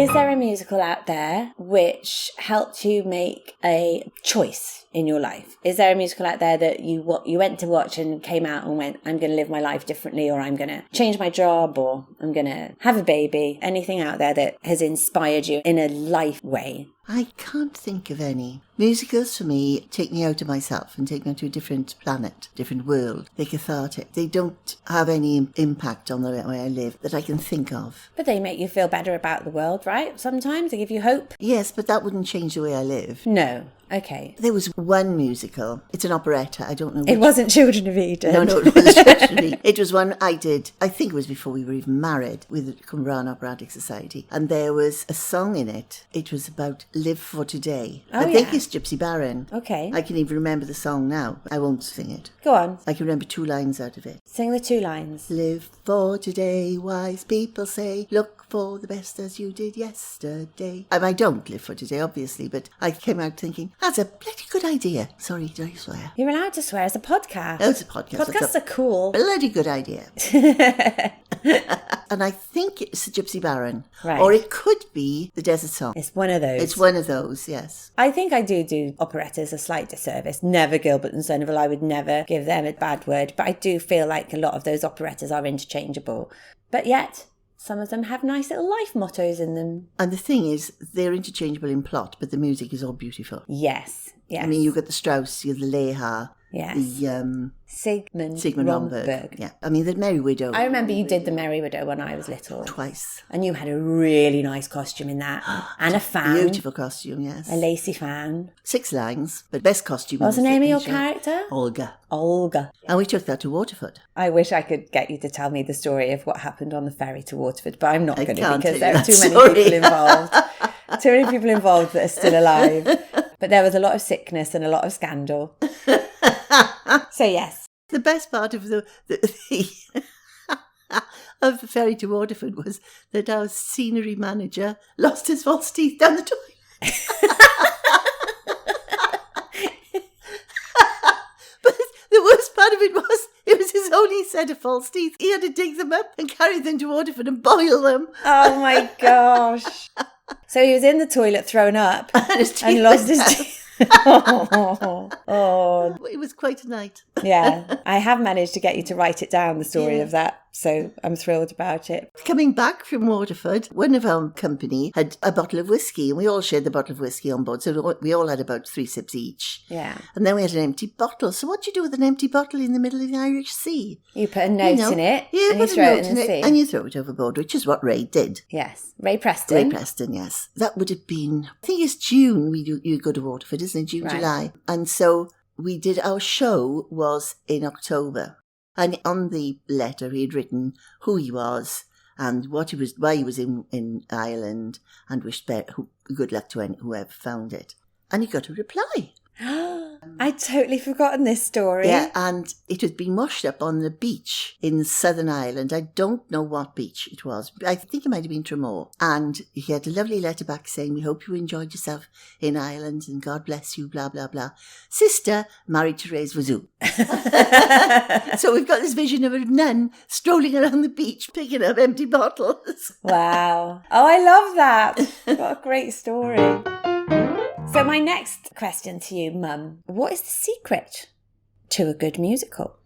Speaker 1: there a musical out there which helped you make a choice in your life? Is there a musical out there that you went to watch and came out and went, I'm going to live my life differently, or I'm going to change my job, or I'm going to have a baby? Anything out there that has inspired you in a life way?
Speaker 3: I can't think of any. Musicals, for me, take me out of myself and take me to a different planet, different world. They're cathartic. They don't have any impact on the way I live that I can think of.
Speaker 1: But they make you feel better about the world, right? Sometimes they give you hope.
Speaker 3: Yes, but that wouldn't change the way I live.
Speaker 1: No. Okay.
Speaker 3: There was one musical. It's an operetta. I don't know which.
Speaker 1: It wasn't Children of Eden.
Speaker 3: No, it was actually. It was one I did, I think it was before we were even married, with the Cumbraen Operatic Society. And there was a song in it. It was about Live for Today.
Speaker 1: Oh,
Speaker 3: I think
Speaker 1: yeah.
Speaker 3: it's Gypsy Baron.
Speaker 1: Okay.
Speaker 3: I can even remember the song now. I won't sing it.
Speaker 1: Go on.
Speaker 3: I can remember 2 lines out of it.
Speaker 1: Sing the 2 lines.
Speaker 3: Live for today, wise people say. Look for the best as you did yesterday. I don't live for today, obviously, but I came out thinking, that's a bloody good idea. Sorry, did I swear?
Speaker 1: You're allowed to swear. It's a podcast.
Speaker 3: Oh, it's a podcast.
Speaker 1: Podcasts are cool.
Speaker 3: Bloody good idea. And I think it's the Gypsy Baron.
Speaker 1: Right.
Speaker 3: Or it could be the Desert Song.
Speaker 1: It's one of those.
Speaker 3: It's one of those, yes.
Speaker 1: I think I do operettas a slight disservice. Never Gilbert and Sullivan. I would never give them a bad word. But I do feel like a lot of those operettas are interchangeable. But yet, some of them have nice little life mottos in them.
Speaker 3: And the thing is, they're interchangeable in plot, but the music is all beautiful.
Speaker 1: Yes.
Speaker 3: I mean, you've got the Strauss, you've the Leha,
Speaker 1: yes.
Speaker 3: the
Speaker 1: Sigmund
Speaker 3: Romberg. Yeah, I mean, the Merry Widow.
Speaker 1: I remember you did the Merry Widow when I was little.
Speaker 3: Twice.
Speaker 1: And you had a really nice costume in that. And a fan.
Speaker 3: Beautiful costume, yes.
Speaker 1: A lacy fan.
Speaker 3: 6 lines, but best costume.
Speaker 1: What's the name of your
Speaker 3: show.
Speaker 1: character?
Speaker 3: Olga. And we took that to Waterford.
Speaker 1: I wish I could get you to tell me the story of what happened on the ferry to Waterford, but I'm not going to
Speaker 3: can't
Speaker 1: because
Speaker 3: tell
Speaker 1: there
Speaker 3: you
Speaker 1: are too
Speaker 3: that
Speaker 1: many
Speaker 3: story.
Speaker 1: people involved. Too many people involved that are still alive. But there was a lot of sickness and a lot of scandal. So yes.
Speaker 3: The best part of the of the ferry to Waterford was that our scenery manager lost his false teeth down the toilet. But the worst part of it was his only set of false teeth. He had to dig them up and carry them to Waterford and boil them.
Speaker 1: Oh my gosh. So he was in the toilet throwing up and lost his teeth. Oh.
Speaker 3: It was quite a night.
Speaker 1: Yeah, I have managed to get you to write it down, the story of that. So I'm thrilled about it.
Speaker 3: Coming back from Waterford, one of our company had a bottle of whiskey, and we all shared the bottle of whiskey on board. So we all had about 3 sips each.
Speaker 1: Yeah.
Speaker 3: And then we had an empty bottle. So what do you do with an empty bottle in the middle of the Irish Sea?
Speaker 1: You put a note in it,
Speaker 3: Yeah,
Speaker 1: and you
Speaker 3: put a
Speaker 1: throw
Speaker 3: note
Speaker 1: it in the sea.
Speaker 3: and you throw it overboard, which is what Ray did.
Speaker 1: Yes, Ray Preston.
Speaker 3: Ray Preston, yes. That would have been, I think it's June you go to Waterford, isn't it? June,
Speaker 1: Right.
Speaker 3: July. And so we did, our show was in October. And on the letter he had written who he was and what he was, why he was in Ireland, and wished good luck to whoever found it. And he got a reply.
Speaker 1: I'd totally forgotten this story.
Speaker 3: Yeah, and it had been washed up on the beach in Southern Ireland. I don't know what beach it was. I think it might have been Tramore. And he had a lovely letter back saying, "We hope you enjoyed yourself in Ireland and God bless you, blah, blah, blah. Sister, married to Therese Wazoo." So we've got this vision of a nun strolling around the beach picking up empty bottles.
Speaker 1: Wow. Oh, I love that. What a great story. So my next question to you, Mum, what is the secret to a good musical?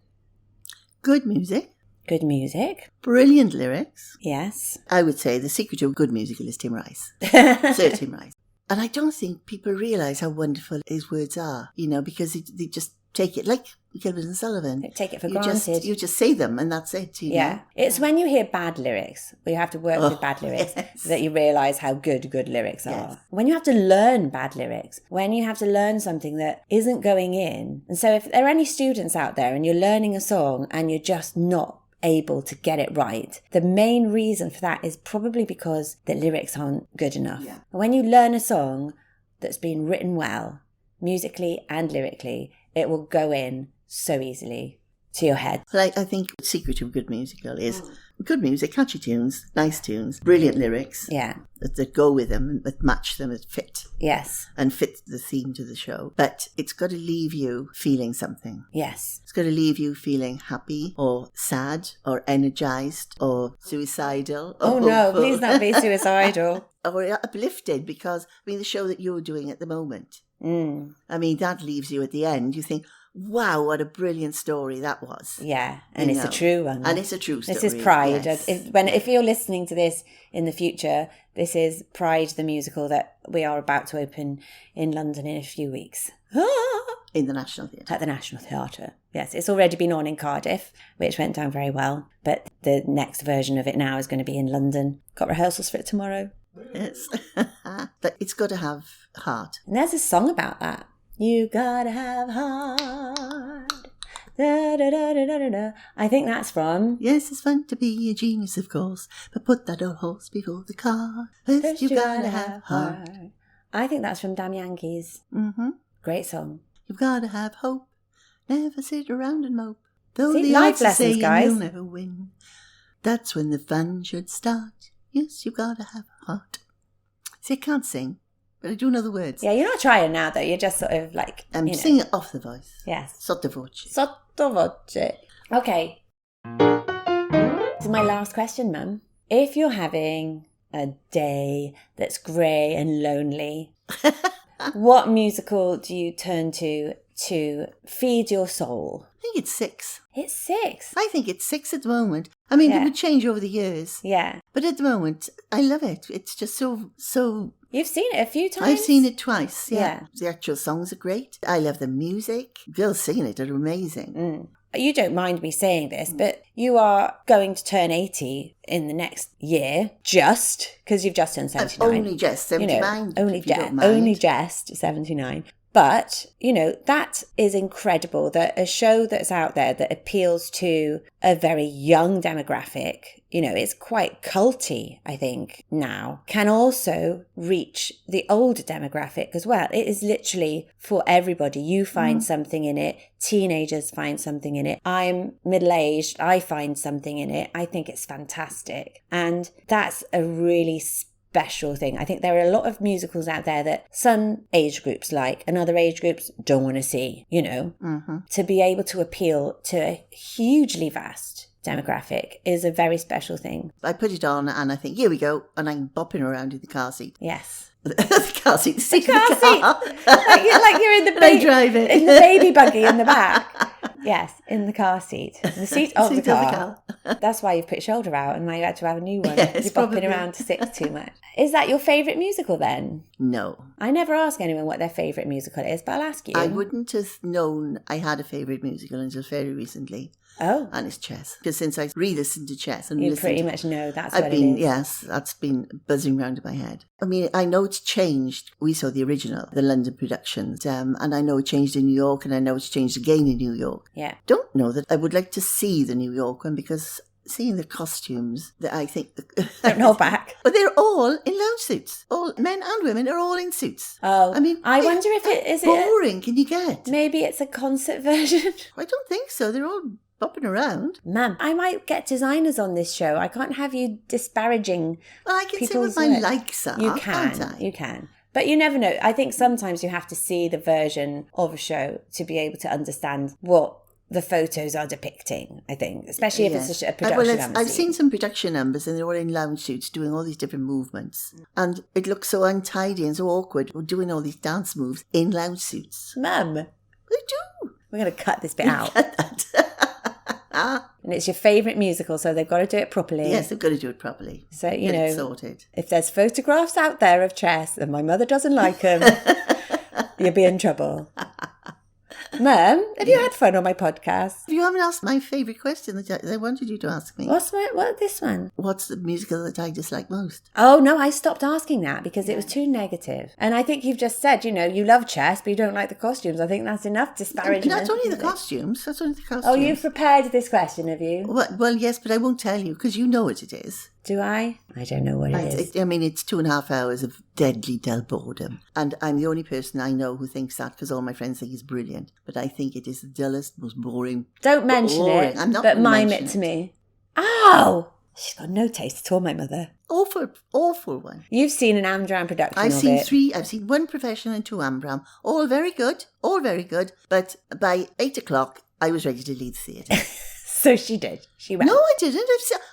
Speaker 3: Good music.
Speaker 1: Good music.
Speaker 3: Brilliant lyrics.
Speaker 1: Yes.
Speaker 3: I would say the secret to a good musical is Tim Rice. Sir Tim Rice. And I don't think people realise how wonderful his words are, because they just take it like Gilbert and Sullivan.
Speaker 1: They take it for granted.
Speaker 3: You just say them and that's it.
Speaker 1: Yeah. It's when you hear bad lyrics, or you have to work with bad lyrics, that you realise how good lyrics are.
Speaker 3: Yes.
Speaker 1: When you have to learn bad lyrics, when you have to learn something that isn't going in. And so if there are any students out there and you're learning a song and you're just not able to get it right, the main reason for that is probably because the lyrics aren't good enough.
Speaker 3: Yeah.
Speaker 1: When you learn a song that's been written well, musically and lyrically, it will go in so easily to your head.
Speaker 3: But I think the secret to a good musical is good music, catchy tunes, nice tunes, brilliant lyrics.
Speaker 1: Yeah.
Speaker 3: That go with them, that match them, that fit.
Speaker 1: Yes.
Speaker 3: And fit the theme to the show. But it's got to leave you feeling something.
Speaker 1: Yes.
Speaker 3: It's got to leave you feeling happy or sad or energised or suicidal. Or
Speaker 1: Oh no,
Speaker 3: hopeful.
Speaker 1: please not be suicidal.
Speaker 3: Or uplifted, because, the show that you're doing at the moment, that leaves you at the end. You think, wow, what a brilliant story that was.
Speaker 1: Yeah, and it's a true one.
Speaker 3: And it's a true story.
Speaker 1: This is Pride.
Speaker 3: Yes.
Speaker 1: If you're listening to this in the future, this is Pride, the musical that we are about to open in London in a few weeks.
Speaker 3: In the National Theatre.
Speaker 1: At the National Theatre. Yes, it's already been on in Cardiff, which went down very well. But the next version of it now is going to be in London. Got rehearsals for it tomorrow.
Speaker 3: Yes. But it's got to have heart.
Speaker 1: And there's a song about that. You gotta have heart. Da, da, da, da, da, da. I think that's from...
Speaker 3: Yes, it's fun to be a genius, of course, but put that old horse before the car. First you gotta have heart.
Speaker 1: I think that's from Damn Yankees.
Speaker 3: Mm-hmm.
Speaker 1: Great song.
Speaker 3: You've gotta have hope. Never sit around and mope. Though
Speaker 1: See,
Speaker 3: the
Speaker 1: life
Speaker 3: odds are
Speaker 1: lessons,
Speaker 3: saying
Speaker 1: guys.
Speaker 3: you'll never win. That's when the fun should start. Yes, you've gotta have heart. See, I can't sing, but I do know the words.
Speaker 1: Yeah, you're not trying now, though. You're just sort of like...
Speaker 3: I'm singing off the voice.
Speaker 1: Yes.
Speaker 3: Sotto voce.
Speaker 1: Sotto voce. Okay. This is my last question, Mum. If you're having a day that's grey and lonely, what musical do you turn to feed your soul?
Speaker 3: I think it's 6.
Speaker 1: It's 6.
Speaker 3: I think it's 6 at the moment. It
Speaker 1: Yeah.
Speaker 3: would change over the years.
Speaker 1: Yeah.
Speaker 3: But at the moment, I love it. It's just so...
Speaker 1: You've seen it a few times?
Speaker 3: I've seen it twice, yeah.
Speaker 1: Yeah.
Speaker 3: The actual songs are great. I love the music. Girls singing it are amazing.
Speaker 1: You don't mind me saying this, but you are going to turn 80 in the next year, just because you've just turned 79.
Speaker 3: Only just 79.
Speaker 1: Only
Speaker 3: if you don't mind.
Speaker 1: only just 79. But, that is incredible that a show that's out there that appeals to a very young demographic, it's quite culty, I think, now, can also reach the older demographic as well. It is literally for everybody. You find something in it. Teenagers find something in it. I'm middle-aged. I find something in it. I think it's fantastic. And that's a really special thing. I think there are a lot of musicals out there that some age groups like and other age groups don't want to see, To be able to appeal to a hugely vast demographic is a very special thing.
Speaker 3: I put it on and I think, here we go. And I'm bopping around in the car seat.
Speaker 1: Yes.
Speaker 3: The car seat. The seat
Speaker 1: car
Speaker 3: of the car.
Speaker 1: like you're in the
Speaker 3: I drive it.
Speaker 1: in the baby buggy in the back. Yes, in the car seat. The seat of the car. That's why you've put your shoulder out and now you had to have a new one.
Speaker 3: Yes,
Speaker 1: you're
Speaker 3: probably.
Speaker 1: bopping around to 6 too much. Is that your favourite musical then?
Speaker 3: No.
Speaker 1: I never ask anyone what their favourite musical is, but I'll ask you.
Speaker 3: I wouldn't have known I had a favourite musical until very recently.
Speaker 1: Oh.
Speaker 3: And it's Chess. Because since I re-listened to Chess and
Speaker 1: You
Speaker 3: listened
Speaker 1: pretty
Speaker 3: to
Speaker 1: much know that's
Speaker 3: I've
Speaker 1: what
Speaker 3: been,
Speaker 1: it is.
Speaker 3: yes, that's been buzzing round in my head. I know it's changed. We saw the original, the London productions, and I know it changed in New York, and I know it's changed again in New York.
Speaker 1: Yeah.
Speaker 3: Don't know that I would like to see the New York one because seeing the costumes that I think...
Speaker 1: Don't hold back.
Speaker 3: But they're all in lounge suits. All men and women are all in suits.
Speaker 1: Oh,
Speaker 3: I mean,
Speaker 1: I wonder if it is
Speaker 3: boring can you get?
Speaker 1: Maybe it's a concert version.
Speaker 3: I don't think so. They're all bopping around.
Speaker 1: Ma'am, I might get designers on this show. I can't have you disparaging.
Speaker 3: Well, I can say
Speaker 1: people's
Speaker 3: what my
Speaker 1: work.
Speaker 3: likes are.
Speaker 1: You
Speaker 3: can't
Speaker 1: can.
Speaker 3: I?
Speaker 1: You can. But you never know. I think sometimes you have to see the version of a show to be able to understand what the photos are depicting, I think, especially if it's a production number.
Speaker 3: I've seen some production numbers and they're all in lounge suits doing all these different movements. And it looks so untidy and so awkward. We're doing all these dance moves in lounge suits.
Speaker 1: Mum.
Speaker 3: They do.
Speaker 1: We're going to cut this bit out.
Speaker 3: Cut that.
Speaker 1: And it's your favourite musical, so they've got to do it properly.
Speaker 3: Yes, they've got to do it properly.
Speaker 1: So,
Speaker 3: Get it
Speaker 1: know,
Speaker 3: sorted.
Speaker 1: If there's photographs out there of chess and my mother doesn't like them, you'll be in trouble. Mum, have you had fun on my podcast?
Speaker 3: You haven't asked my favourite question that I wanted you to ask me.
Speaker 1: What's this one?
Speaker 3: What's the musical that I dislike most?
Speaker 1: Oh, no, I stopped asking that because it was too negative. And I think you've just said, you love chess, but you don't like the costumes. I think that's enough disparagement.
Speaker 3: That's only the costumes. That's only the costumes.
Speaker 1: Oh, you've prepared this question, have you?
Speaker 3: Well, yes, but I won't tell you because you know what it is.
Speaker 1: Do I? I don't know what it is.
Speaker 3: I mean, it's 2.5 hours of deadly dull boredom. And I'm the only person I know who thinks that because all my friends think it's brilliant. But I think it is the dullest, most boring.
Speaker 1: Don't mention it,
Speaker 3: I'm not
Speaker 1: but mime it to me. Ow! She's got no taste at all, my mother.
Speaker 3: Awful one.
Speaker 1: You've seen an Am-dram production
Speaker 3: I've
Speaker 1: of
Speaker 3: seen
Speaker 1: it.
Speaker 3: 3. I've seen 1 professional and 2 Am-dram. All very good. But by 8 o'clock, I was ready to leave the theatre.
Speaker 1: So she did. She went.
Speaker 3: No, I didn't.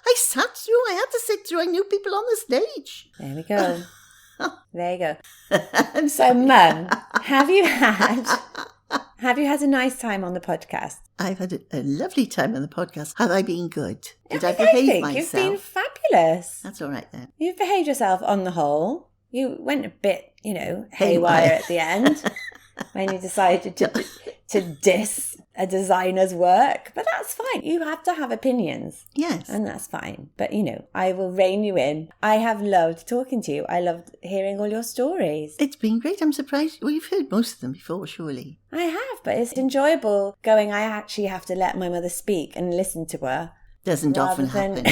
Speaker 3: I sat through. I had to sit through. I knew people on the stage.
Speaker 1: There we go. There you go. So, Mum, have you had a nice time on the podcast?
Speaker 3: I've had a lovely time on the podcast. Have I been good? Did I
Speaker 1: I
Speaker 3: behave
Speaker 1: think
Speaker 3: myself?
Speaker 1: You've been fabulous.
Speaker 3: That's all right then.
Speaker 1: You've behaved yourself on the whole. You went a bit, haywire at the end when you decided to diss a designer's work. But that's fine. You have to have opinions.
Speaker 3: Yes.
Speaker 1: And that's fine. But, I will rein you in. I have loved talking to you. I loved hearing all your stories.
Speaker 3: It's been great. I'm surprised. Well, you've heard most of them before, surely.
Speaker 1: I have, but it's enjoyable going, I actually have to let my mother speak and listen to her.
Speaker 3: Doesn't often happen.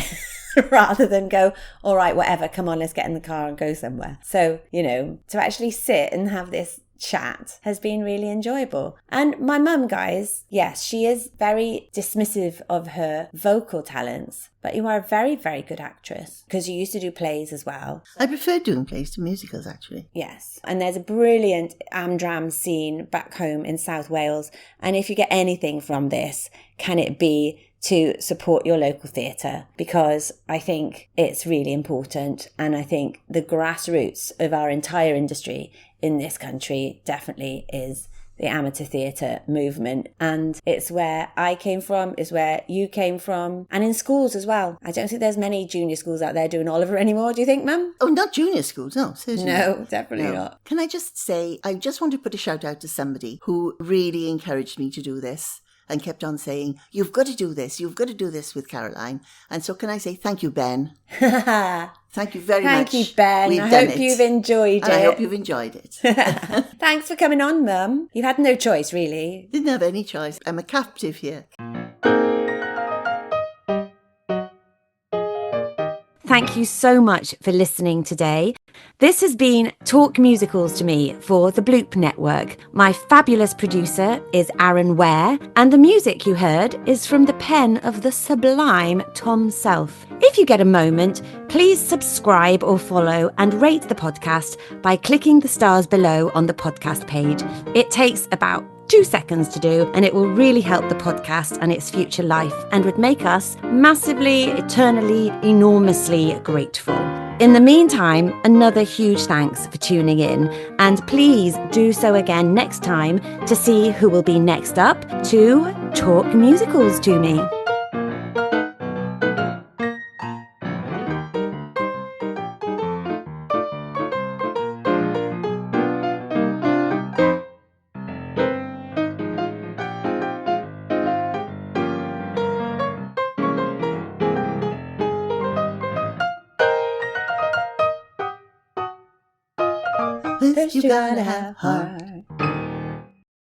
Speaker 1: Rather than go, all right, whatever, come on, let's get in the car and go somewhere. So, to actually sit and have this chat has been really enjoyable. And my mum, guys, yes, she is very dismissive of her vocal talents, but you are a very, very good actress because you used to do plays as well.
Speaker 3: I prefer doing plays to musicals, actually.
Speaker 1: Yes. And there's a brilliant Am-dram scene back home in South Wales. And if you get anything from this, can it be to support your local theatre? Because I think it's really important. And I think the grassroots of our entire industry in this country definitely is the amateur theatre movement. And it's where I came from, is where you came from, and in schools as well. I don't think there's many junior schools out there doing Oliver anymore, do you think, Mum?
Speaker 3: Oh, not junior schools, no, certainly
Speaker 1: No, definitely not.
Speaker 3: Can I just say, I just want to put a shout out to somebody who really encouraged me to do this and kept on saying, you've got to do this with Caroline. And so can I say thank you, Ben? Thank you very much.
Speaker 1: Thank you, Ben. I hope you've enjoyed it.
Speaker 3: I hope you've enjoyed it.
Speaker 1: Thanks for coming on, Mum. You've had no choice, really.
Speaker 3: Didn't have any choice. I'm a captive here.
Speaker 1: Thank you so much for listening today. This has been Talk Musicals to Me for the Bloop Network. My fabulous producer is Aaron Ware, and the music you heard is from the pen of the sublime Tom Self. If you get a moment, please subscribe or follow and rate the podcast by clicking the stars below on the podcast page. It takes about 2 seconds to do, and it will really help the podcast and its future life and would make us massively, eternally, enormously grateful. In the meantime, another huge thanks for tuning in, and please do so again next time to see who will be next up to Talk Musicals to Me.
Speaker 3: You gotta have heart.